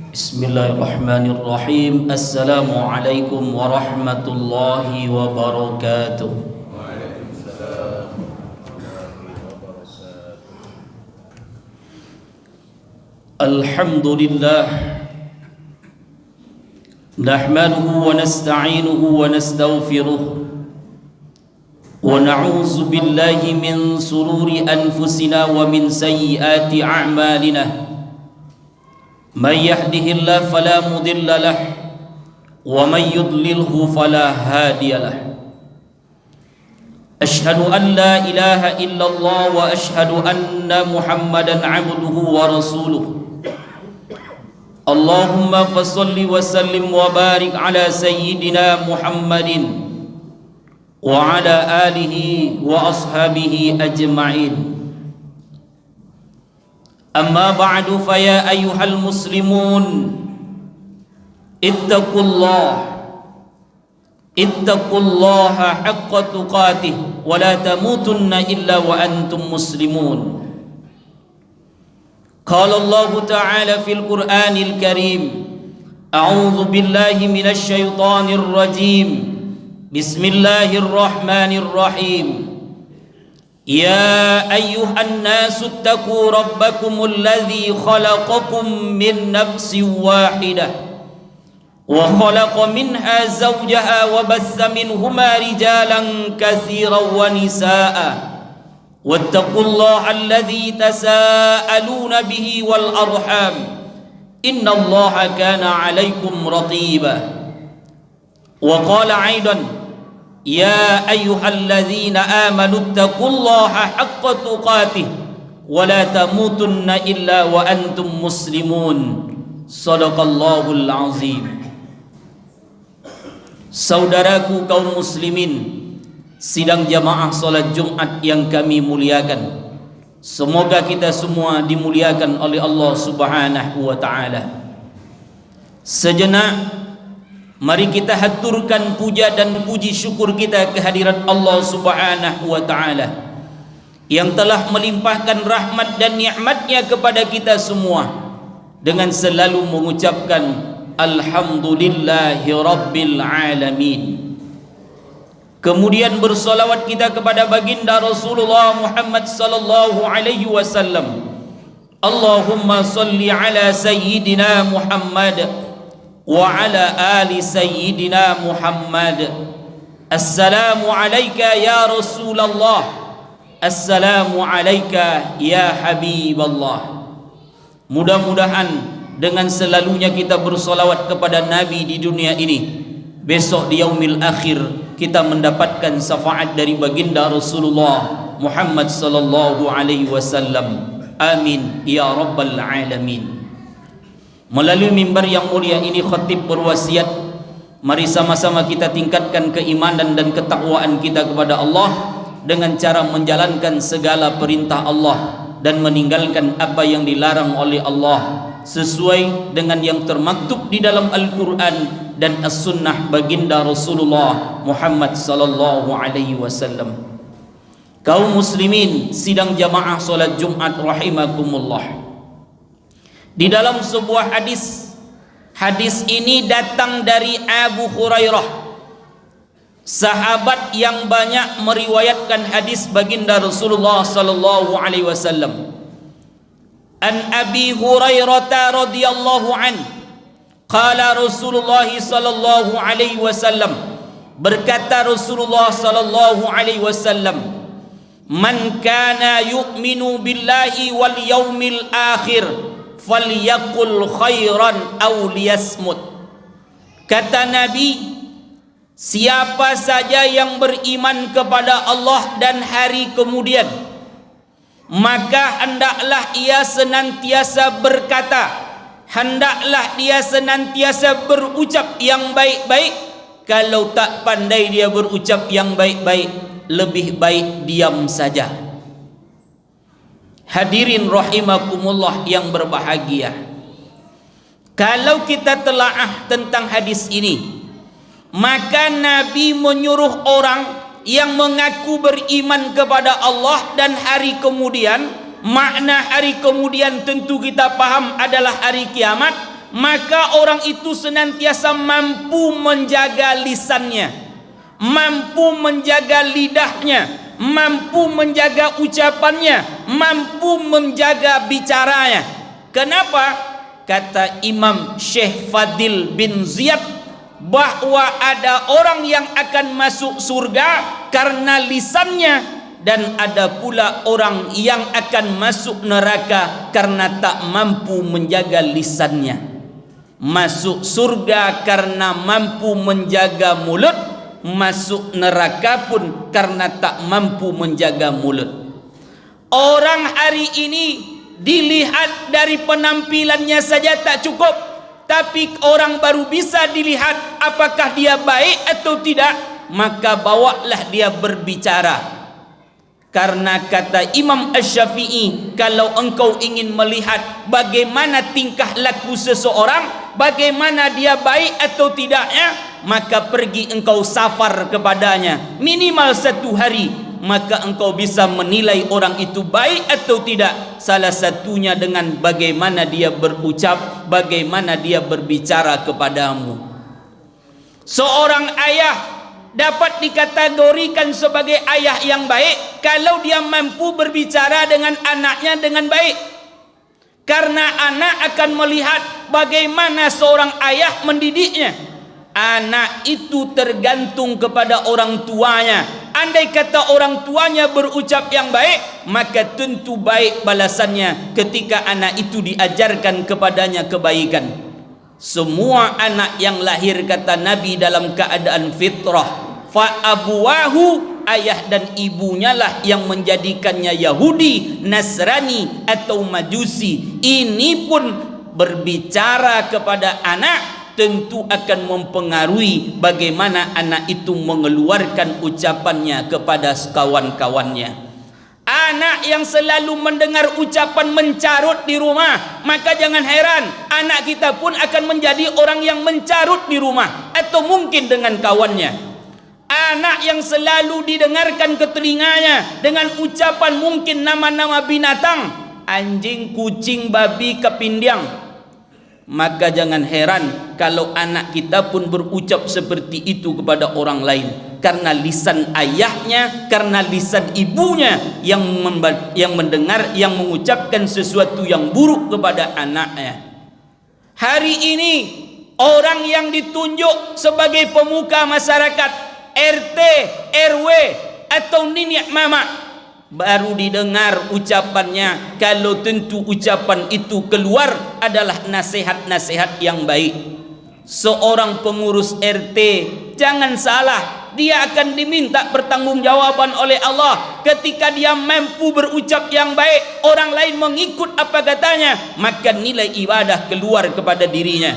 Bismillahirrahmanirrahim. Assalamualaikum warahmatullahi wabarakatuh. Alhamdulillah, nahmaduhu wa nasta'inuhu wa nastaghfiruh wa na'udzu billahi min sururi anfusina wa min sayyiati a'malina. من يهده الله فلا مضل له ومن يضلله فلا هادي له. أشهد أن لا إله إلا الله وأشهد أن محمدا عبده ورسوله. اللهم فصل وسلم وبارك على سيدنا محمد وعلى آله وأصحابه أجمعين. أما بعد فيا أيها المسلمون اتقوا الله حق تقاته ولا تموتن إلا وأنتم مسلمون. قال الله تعالى في القرآن الكريم: أعوذ بالله من الشيطان الرجيم، بسم الله الرحمن الرحيم. يا أيها الناس اتقوا ربكم الذي خلقكم من نفس واحدة وخلق منها زوجها وبث منهما رجالا كثيرا ونساء واتقوا الله الذي تساءلون به والأرحام إن الله كان عليكم رقيبا. وقال أيضا: يا أيها الذين آمنوا اتقوا الله حق تقاته ولا تموتن إلا وأنتم مسلمون. صدق الله العظيم. Saudaraku kaum muslimin, sidang jamaah salat Jumat yang kami muliakan, semoga kita semua dimuliakan oleh Allah Subhanahu wa taala. Sejenak mari kita haturkan puja dan puji syukur kita kehadirat Allah Subhanahu wa taala yang telah melimpahkan rahmat dan nikmatnya kepada kita semua dengan selalu mengucapkan alhamdulillahi rabbil alamin. Kemudian bersolawat kita kepada baginda Rasulullah Muhammad sallallahu alaihi wasallam. Allahumma salli ala sayyidina Muhammad wa ala ali sayyidina Muhammad. Assalamu alayka ya Rasulullah, assalamu alayka ya Habiballah. Mudah-mudahan dengan selalunya kita bersolawat kepada Nabi di dunia ini, besok di yaumil akhir kita mendapatkan syafaat dari baginda Rasulullah Muhammad sallallahu alaihi wasallam. Amin ya rabbal alamin. Melalui mimbar yang mulia ini khatib berwasiat, mari sama-sama kita tingkatkan keimanan dan ketakwaan kita kepada Allah dengan cara menjalankan segala perintah Allah dan meninggalkan apa yang dilarang oleh Allah sesuai dengan yang termaktub di dalam Al-Quran dan As-Sunnah baginda Rasulullah Muhammad sallallahu alaihi wasallam. Kaum muslimin sidang jamaah salat Jumat rahimakumullah. Di dalam sebuah hadis ini datang dari Abu Hurairah, sahabat yang banyak meriwayatkan hadis baginda Rasulullah sallallahu alaihi wasallam. An Abi Hurairah radhiyallahu an qala Rasulullah sallallahu alaihi wasallam, berkata Rasulullah sallallahu alaihi wasallam, man kana yu'minu billahi wal yaumil akhir falyaqul khairan aw liyasmut. Kata Nabi, siapa saja yang beriman kepada Allah dan hari kemudian, maka hendaklah ia senantiasa berkata, hendaklah dia senantiasa berucap yang baik-baik. Kalau tak pandai dia berucap yang baik-baik, lebih baik diam saja. Hadirin rahimakumullah yang berbahagia, kalau kita telaah tentang hadis ini, maka Nabi menyuruh orang yang mengaku beriman kepada Allah dan hari kemudian, makna hari kemudian tentu kita paham adalah hari kiamat, maka orang itu senantiasa mampu menjaga lisannya, mampu menjaga lidahnya, mampu menjaga ucapannya, mampu menjaga bicaranya. Kenapa? Kata Imam Syekh Fadil bin Ziyad bahwa ada orang yang akan masuk surga karena lisannya, dan ada pula orang yang akan masuk neraka karena tak mampu menjaga lisannya. Masuk surga karena mampu menjaga mulut, masuk neraka pun karena tak mampu menjaga mulut. Orang hari ini dilihat dari penampilannya saja tak cukup, tapi orang baru bisa dilihat apakah dia baik atau tidak, maka bawalah dia berbicara. Karena kata Imam Asy-Syafi'i, kalau engkau ingin melihat bagaimana tingkah laku seseorang, bagaimana dia baik atau tidaknya, maka pergi engkau safar kepadanya minimal 1 hari, maka engkau bisa menilai orang itu baik atau tidak. Salah satunya dengan bagaimana dia berucap, bagaimana dia berbicara kepadamu. Seorang ayah dapat dikategorikan sebagai ayah yang baik kalau dia mampu berbicara dengan anaknya dengan baik. Karena anak akan melihat bagaimana seorang ayah mendidiknya. Anak itu tergantung kepada orang tuanya. Andai kata orang tuanya berucap yang baik, maka tentu baik balasannya ketika anak itu diajarkan kepadanya kebaikan. Semua anak yang lahir, kata Nabi, dalam keadaan fitrah, fa abuwahu, ayah dan ibunya lah yang menjadikannya Yahudi, Nasrani atau Majusi. Ini pun berbicara kepada anak tentu akan mempengaruhi bagaimana anak itu mengeluarkan ucapannya kepada kawan-kawannya. Anak yang selalu mendengar ucapan mencarut di rumah, maka jangan heran anak kita pun akan menjadi orang yang mencarut di rumah atau mungkin dengan kawannya. Anak yang selalu didengarkan ke telinganya dengan ucapan mungkin nama-nama binatang, anjing, kucing, babi, kepindiang, maka jangan heran kalau anak kita pun berucap seperti itu kepada orang lain. Karena lisan ayahnya, karena lisan ibunya yang mendengar, yang mengucapkan sesuatu yang buruk kepada anaknya. Hari ini orang yang ditunjuk sebagai pemuka masyarakat, RT, RW atau nenek mama, baru didengar ucapannya, kalau tentu ucapan itu keluar adalah nasihat-nasihat yang baik. Seorang pengurus RT, jangan salah, dia akan diminta pertanggungjawaban oleh Allah. Ketika dia mampu berucap yang baik, orang lain mengikut apa katanya, maka nilai ibadah keluar kepada dirinya.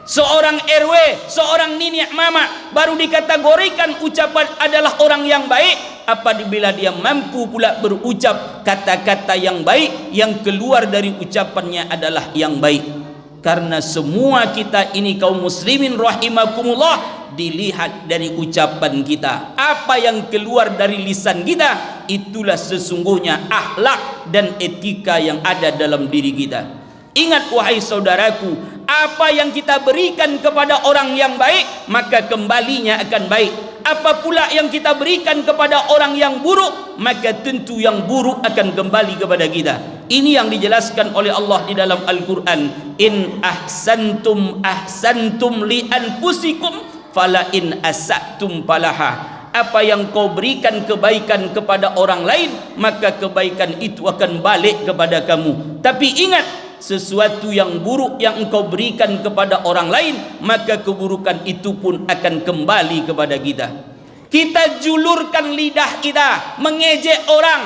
Seorang RW, seorang nenek mama baru dikategorikan ucapan adalah orang yang baik apabila dia mampu pula berucap kata-kata yang baik, yang keluar dari ucapannya adalah yang baik. Karena semua kita ini kaum muslimin rahimakumullah dilihat dari ucapan kita. Apa yang keluar dari lisan kita, itulah sesungguhnya akhlak dan etika yang ada dalam diri kita. Ingat wahai saudaraku, apa yang kita berikan kepada orang yang baik, maka kembalinya akan baik. Apa pula yang kita berikan kepada orang yang buruk, maka tentu yang buruk akan kembali kepada kita. Ini yang dijelaskan oleh Allah di dalam Al-Quran. In ahsantum ahsantum li anfusikum fala in asatum falaha. Apa yang kau berikan kebaikan kepada orang lain, maka kebaikan itu akan balik kepada kamu. Tapi ingat, sesuatu yang buruk yang engkau berikan kepada orang lain, maka keburukan itu pun akan kembali kepada kita. Kita julurkan lidah kita mengejek orang,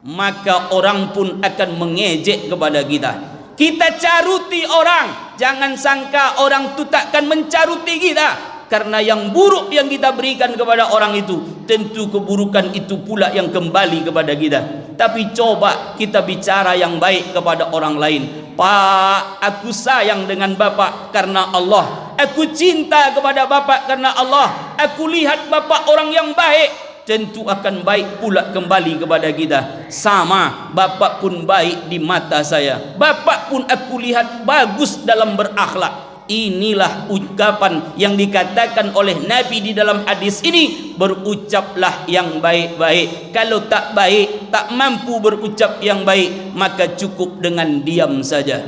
maka orang pun akan mengejek kepada kita. Kita caruti orang, jangan sangka orang itu takkan mencaruti kita. Karena yang buruk yang kita berikan kepada orang itu, tentu keburukan itu pula yang kembali kepada kita. Tapi coba kita bicara yang baik kepada orang lain. Pak, aku sayang dengan bapak karena Allah. Aku cinta kepada bapak karena Allah. Aku lihat bapak orang yang baik. tentu akan baik pula kembali kepada kita. Sama, bapak pun baik di mata saya, bapak pun aku lihat bagus dalam berakhlak. Inilah ucapan yang dikatakan oleh Nabi di dalam hadis ini, berucaplah yang baik-baik. Kalau tak baik, tak mampu berucap yang baik, maka cukup dengan diam saja.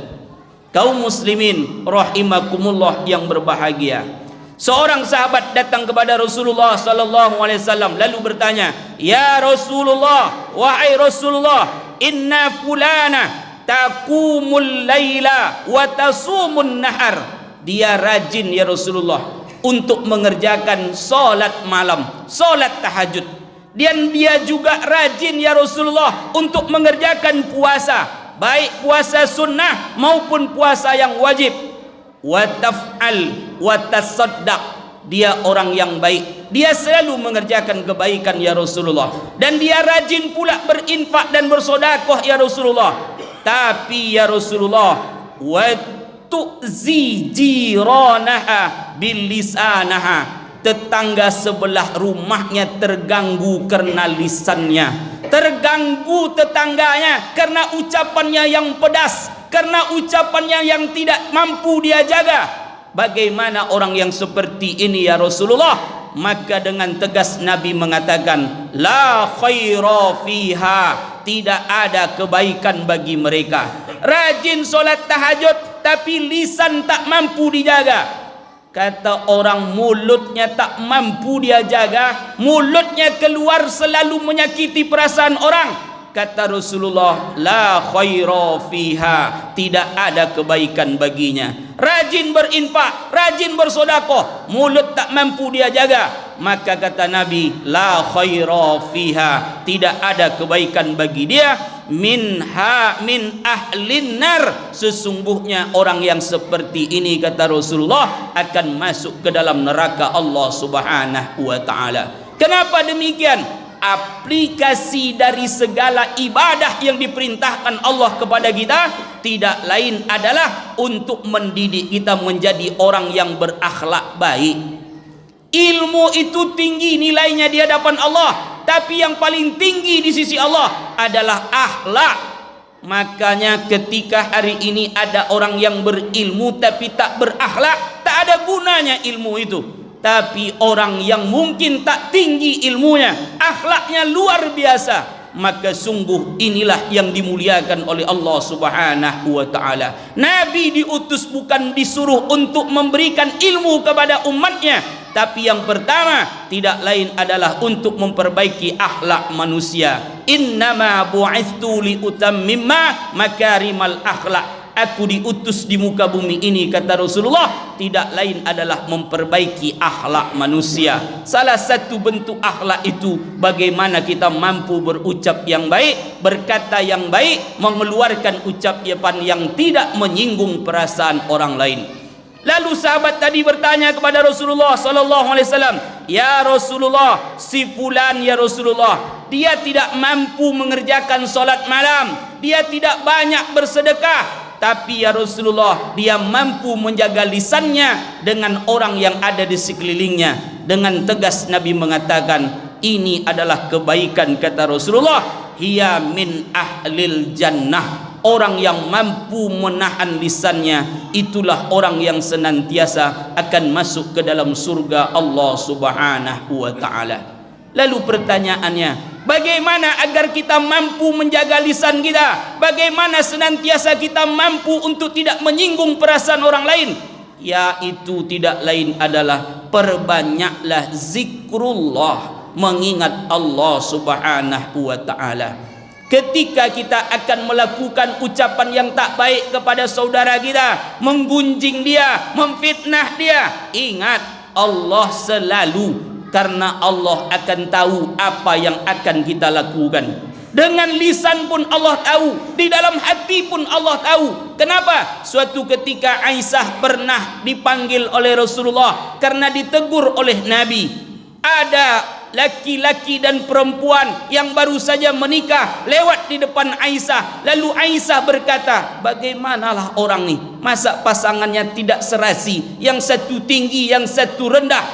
Kaum muslimin rahimakumullah yang berbahagia, seorang sahabat datang kepada Rasulullah sallallahu alaihi wasallam lalu bertanya, "Ya Rasulullah, wahai Rasulullah, inna fulana taqumul laila wa tasumun nahar." Dia rajin ya Rasulullah untuk mengerjakan solat malam, solat tahajud. Dan dia juga rajin ya Rasulullah untuk mengerjakan puasa, baik puasa sunnah maupun puasa yang wajib. Wa taf'al wa tasaddaq. Dia orang yang baik, dia selalu mengerjakan kebaikan ya Rasulullah, dan dia rajin pula berinfak dan bersedekah ya Rasulullah. Tapi ya Rasulullah, wa tu'zi jiranaha bil lisanaha. Tetangga sebelah rumahnya terganggu karena lisannya, terganggu tetangganya karena ucapannya yang pedas, karena ucapannya yang tidak mampu dia jaga. Bagaimana orang yang seperti ini ya Rasulullah? Maka dengan tegas Nabi mengatakan, la khaira fiha, tidak ada kebaikan bagi mereka. Rajin solat tahajud tapi lisan tak mampu dijaga. Kata orang, mulutnya tak mampu dia jaga, mulutnya keluar selalu menyakiti perasaan orang. Kata Rasulullah, la khaira fiha, tidak ada kebaikan baginya. Rajin berinfak, rajin bersedekah, mulut tak mampu dia jaga. Maka kata Nabi, la khaira fiha, tidak ada kebaikan bagi dia. Min ahlin nar, sesungguhnya orang yang seperti ini kata Rasulullah akan masuk ke dalam neraka Allah Subhanahu wa taala. Kenapa demikian? Aplikasi dari segala ibadah yang diperintahkan Allah kepada kita tidak lain adalah untuk mendidik kita menjadi orang yang berakhlak baik. Ilmu itu tinggi nilainya di hadapan Allah, tapi yang paling tinggi di sisi Allah adalah akhlak. Makanya ketika hari ini ada orang yang berilmu tapi tak berakhlak, tak ada gunanya ilmu itu. Tapi orang yang mungkin tak tinggi ilmunya, akhlaknya luar biasa, maka sungguh inilah yang dimuliakan oleh Allah Subhanahu wa taala. Nabi diutus bukan disuruh untuk memberikan ilmu kepada umatnya, tapi yang pertama tidak lain adalah untuk memperbaiki akhlak manusia. Innama bu'ithtu li utammima makarimal akhlak. Aku diutus di muka bumi ini kata Rasulullah tidak lain adalah memperbaiki akhlak manusia. Salah satu bentuk akhlak itu bagaimana kita mampu berucap yang baik, berkata yang baik, mengeluarkan ucapan yang tidak menyinggung perasaan orang lain. Lalu sahabat tadi bertanya kepada Rasulullah sallallahu alaihi wasallam, "Ya Rasulullah, si fulan ya Rasulullah, dia tidak mampu mengerjakan solat malam, dia tidak banyak bersedekah, tapi ya Rasulullah dia mampu menjaga lisannya dengan orang yang ada di sekelilingnya." Dengan tegas Nabi mengatakan, ini adalah kebaikan kata Rasulullah, hiya min ahlil jannah. Orang yang mampu menahan lisannya, itulah orang yang senantiasa akan masuk ke dalam surga Allah Subhanahu wa taala. Lalu pertanyaannya, bagaimana agar kita mampu menjaga lisan kita? Bagaimana senantiasa kita mampu untuk tidak menyinggung perasaan orang lain? Yaitu tidak lain adalah perbanyaklah zikrullah, mengingat Allah Subhanahu wa taala. Ketika kita akan melakukan ucapan yang tak baik kepada saudara kita, menggunjing dia, memfitnah dia, ingat Allah selalu, karena Allah akan tahu apa yang akan kita lakukan. Dengan lisan pun Allah tahu, di dalam hati pun Allah tahu. Kenapa? Suatu ketika Aisyah pernah dipanggil oleh Rasulullah karena ditegur oleh Nabi. Ada laki-laki dan perempuan yang baru saja menikah lewat di depan Aisyah. Lalu Aisyah berkata, bagaimanalah orang ni, masa pasangannya tidak serasi, yang satu tinggi, yang satu rendah.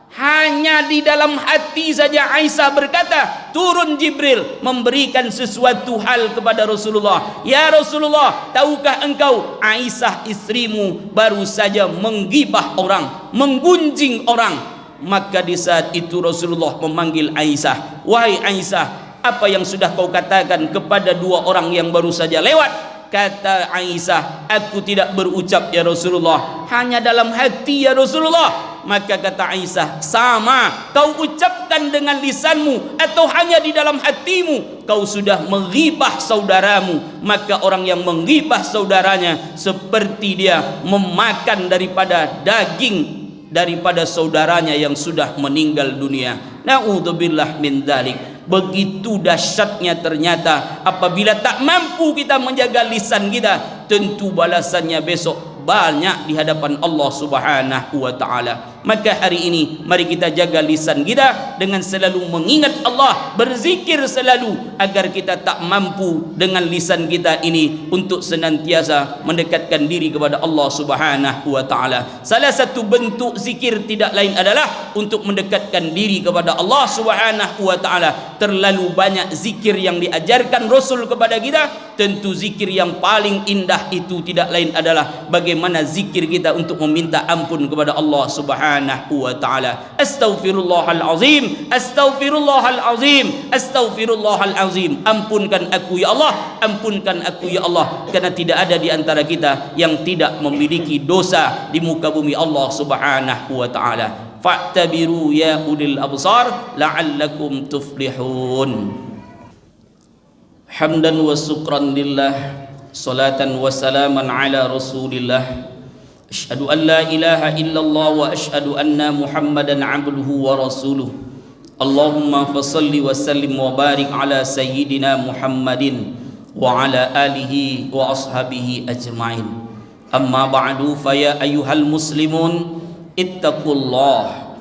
Hanya di dalam hati saja Aisyah berkata, turun Jibril memberikan sesuatu hal kepada Rasulullah. Ya Rasulullah, tahukah engkau Aisyah istrimu baru saja menggibah orang, menggunjing orang. Maka di saat itu Rasulullah memanggil Aisyah, wahai Aisyah, apa yang sudah kau katakan kepada dua orang yang baru saja lewat? Kata Aisyah, aku tidak berucap ya Rasulullah, hanya dalam hati ya Rasulullah. Maka kata Aisyah, sama, kau ucapkan dengan lisanmu atau hanya di dalam hatimu, kau sudah menghibah saudaramu. Maka orang yang menghibah saudaranya seperti dia memakan daripada daging daripada saudaranya yang sudah meninggal dunia. Na'udzubillah min dzalik. Begitu dahsyatnya ternyata apabila tak mampu kita menjaga lisan kita, tentu balasannya besok banyak di hadapan Allah Subhanahu wa taala. Maka hari ini mari kita jaga lisan kita dengan selalu mengingat Allah, berzikir selalu agar kita tak mampu dengan lisan kita ini untuk senantiasa mendekatkan diri kepada Allah Subhanahu wa taala. Salah satu bentuk zikir tidak lain adalah untuk mendekatkan diri kepada Allah Subhanahu wa taala. Terlalu banyak zikir yang diajarkan Rasul kepada kita. Tentu zikir yang paling indah itu tidak lain adalah bagaimana zikir kita untuk meminta ampun kepada Allah Subhanahu wa taala. Astaghfirullahal azim, astaghfirullahal azim, astaghfirullahal azim. Ampunkan aku ya Allah, ampunkan aku ya Allah, karena tidak ada di antara kita yang tidak memiliki dosa di muka bumi Allah Subhanahu wa taala. Fa'tabiru ya ulil absar la'allakum tuflihun. Hamdan wa syukran lillah, salatan wa salaman ala rasulillah. Asyhadu an la ilaha illallah wa asyhadu anna Muhammadan abduhu wa rasuluh. Allahumma fasalli wa sallim wa barik ala sayyidina Muhammadin wa ala alihi wa ashabihi ajma'in. Amma ba'du, fa ya ayyuhal muslimun ittaqullaha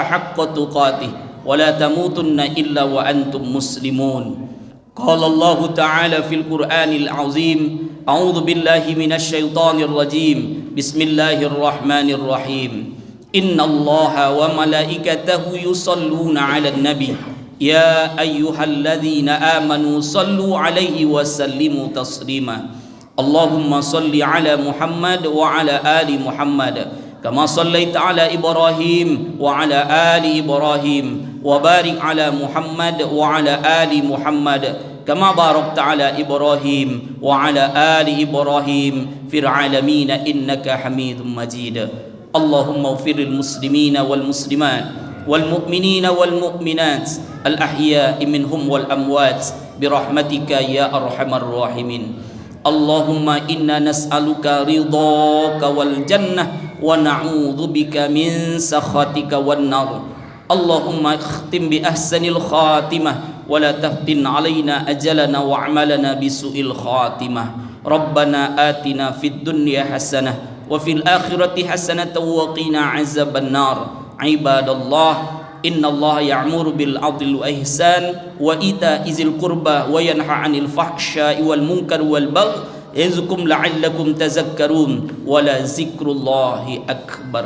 haqqa tuqatih wa la tamutunna illa wa antum muslimun. Qala Allah Ta'ala fil Qur'anil Azim, a'udzu billahi minasy syaithanir rajim. Bismillahirrahmanirrahim. Innallaha wa malaikatahu yusalluna 'alan nabi. Ya ayyuhalladzina amanu sallu 'alaihi wa sallimu taslima. Allahumma salli 'ala Muhammad wa 'ala ali Muhammad. كما صليت على إبراهيم وعلى آل إبراهيم وبارك على محمد وعلى آل محمد كما باركت على إبراهيم وعلى آل إبراهيم في العالمين إنك حميد مجيد. اللهم اغفر للمسلمين والمسلمات والمؤمنين والمؤمنات الأحياء منهم والأموات برحمتك يا أرحم الراحمين. اللهم إنا نسألك رضاك والجنة ونعوذ بك من سخطك والنار. اللهم اختم بأحسن الخاتمة ولا تفتن علينا أجلنا وأعمالنا بسوء الخاتمة. ربنا آتنا في الدنيا حسنة وفي الآخرة حسنة وقنا عذاب النار. عباد الله، إن الله يأمر بالعدل والإحسان وإيتاء ذي القربى وينهى عن الفحشاء والمنكر والبغي يعظكم لعلكم تذكرون ولذكر الله أكبر.